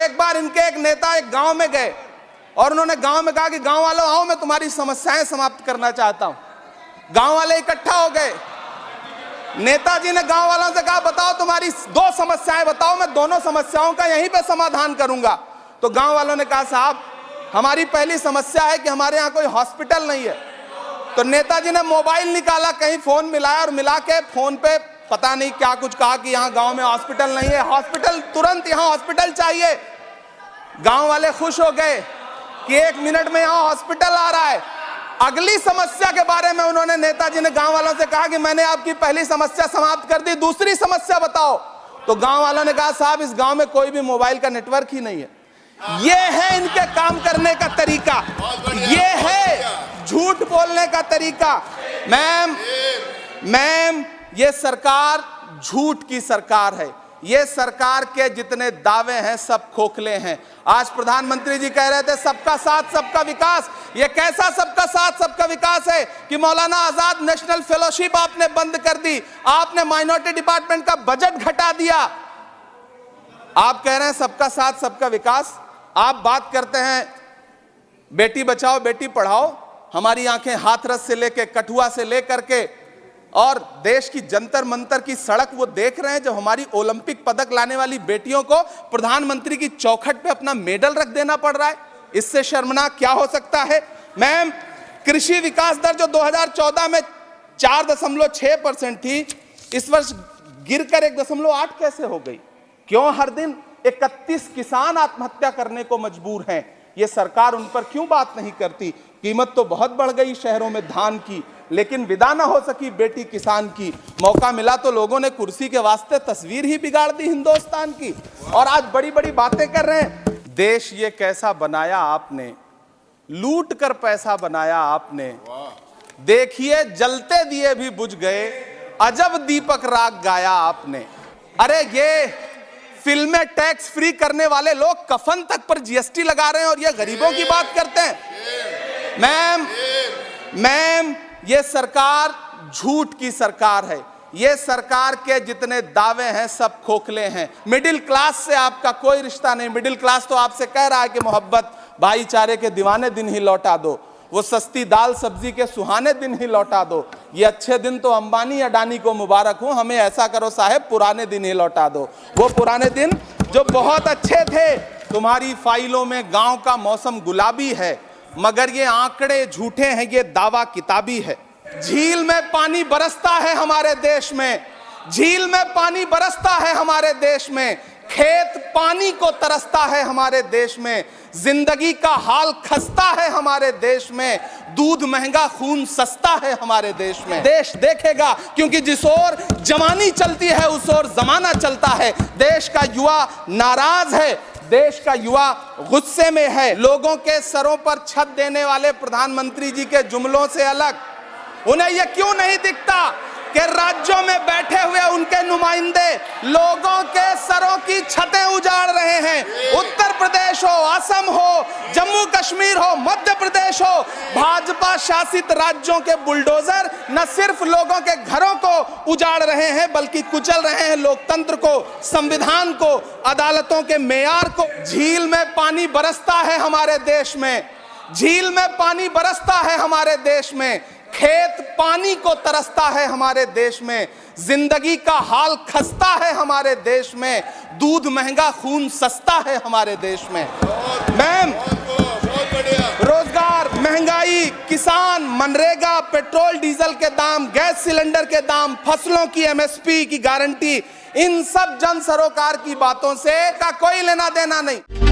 एक बार इनके एक नेता एक गांव में गए और उन्होंने गांव में कहा कि गांव वालों आओ, मैं तुम्हारी समस्याएं समाप्त करना चाहता हूं। गांव वाले इकट्ठा हो गए। नेताजी ने गांव वालों से कहा, बताओ तुम्हारी दो समस्याएं बताओ, मैं दोनों समस्याओं का यहीं पे समाधान करूंगा। तो गांव वालों ने कहा, साहब हमारी पहली समस्या है कि हमारे यहाँ कोई हॉस्पिटल नहीं है। तो नेताजी ने मोबाइल निकाला, कहीं फोन मिलाया और मिला के फोन पे पता नहीं क्या कुछ कहा कि यहाँ गांव में हॉस्पिटल नहीं है, हॉस्पिटल तुरंत, यहाँ हॉस्पिटल चाहिए। गांव वाले खुश हो गए कि 1 मिनट में यहाँ हॉस्पिटल आ रहा है। अगली समस्या के बारे में उन्होंने, नेताजी ने गांव वालों से कहा कि मैंने आपकी पहली समस्या समाप्त कर दी, दूसरी समस्या बताओ। तो गांव वालों ने कहा, साहब इस गांव में कोई भी मोबाइल का नेटवर्क ही नहीं है। ये है इनके काम करने का तरीका, ये है झूठ बोलने का तरीका। मैम ये सरकार झूठ की सरकार है। ये सरकार के जितने दावे हैं सब खोखले हैं। आज प्रधानमंत्री जी कह रहे थे सबका साथ सबका विकास। ये कैसा सबका साथ सबका विकास है कि मौलाना आजाद नेशनल फेलोशिप आपने बंद कर दी, आपने माइनॉरिटी डिपार्टमेंट का बजट घटा दिया। आप कह रहे हैं सबका साथ सबका विकास। आप बात करते हैं बेटी बचाओ बेटी पढ़ाओ। हमारी आंखें हाथरस से लेके कठुआ से लेकर के और देश की जंतर मंतर की सड़क वो देख रहे हैं, जब हमारी ओलंपिक पदक लाने वाली बेटियों को प्रधानमंत्री की चौखट पे अपना मेडल रख देना पड़ रहा है। इससे शर्मनाक क्या हो सकता है। मैम कृषि विकास दर जो 2014 में 4.6% थी, इस वर्ष गिरकर 1.8 कैसे हो गई? क्यों हर दिन 31 किसान आत्महत्या करने को मजबूर हैं? ये सरकार उन पर क्यों बात नहीं करती? कीमत तो बहुत बढ़ गई शहरों में धान की, लेकिन विदा ना हो सकी बेटी किसान की। मौका मिला तो लोगों ने कुर्सी के वास्ते तस्वीर ही बिगाड़ दी हिंदुस्तान की, और आज बड़ी बड़ी बातें कर रहे हैं। देश ये कैसा बनाया आपने, लूट कर पैसा बनाया आपने। देखिए जलते दिए भी बुझ गए, अजब दीपक राग गाया आपने। अरे ये फिल्में टैक्स फ्री करने वाले लोग कफन तक पर जीएसटी लगा रहे हैं और ये गरीबों की बात करते हैं। मैम ये सरकार झूठ की सरकार है। ये सरकार के जितने दावे हैं सब खोखले हैं। मिडिल क्लास से आपका कोई रिश्ता नहीं। मिडिल क्लास तो आपसे कह रहा है कि मोहब्बत भाईचारे के दीवाने दिन ही लौटा दो, वो सस्ती दाल सब्जी के सुहाने दिन ही लौटा दो। ये अच्छे दिन तो अंबानी अडानी को मुबारक हो, हमें ऐसा करो साहब पुराने दिन ही लौटा दो, वो पुराने दिन जो बहुत अच्छे थे। तुम्हारी फाइलों में गांव का मौसम गुलाबी है, मगर ये आंकड़े झूठे हैं, ये दावा किताबी है। झील में पानी बरसता है हमारे देश में, झील में पानी बरसता है हमारे देश में, खेत पानी को तरसता है हमारे देश में, जिंदगी का हाल खस्ता है हमारे देश में, दूध महंगा खून सस्ता है हमारे देश में। देश देखेगा क्योंकि जिस ओर जवानी चलती है उस ओर जमाना चलता है। देश का युवा नाराज है, देश का युवा गुस्से में है। लोगों के सरों पर छत देने वाले प्रधानमंत्री जी के जुमलों से अलग उन्हें यह क्यों नहीं दिखता कि राज्यों में बैठे हुए उनके नुमाइंदे लोगों के सरों की छतें उजाड़ रहे हैं। उत्तर प्रदेश हो, असम हो, जम्मू कश्मीर हो, मध्य प्रदेश हो, भाजपा शासित राज्यों के बुलडोजर न सिर्फ लोगों के घरों को उजाड़ रहे हैं बल्कि कुचल रहे हैं लोकतंत्र को, संविधान को, अदालतों के मेयार को। झील में पानी बरसता है हमारे देश में, झील में पानी बरसता है हमारे देश में, खेत पानी को तरसता है हमारे देश में, जिंदगी का हाल खस्ता है हमारे देश में, दूध महंगा खून सस्ता है हमारे देश में। मैम रोजगार, महंगाई, किसान, मनरेगा, पेट्रोल डीजल के दाम, गैस सिलेंडर के दाम, फसलों की एमएसपी की गारंटी, इन सब जन सरोकार की बातों से का कोई लेना देना नहीं।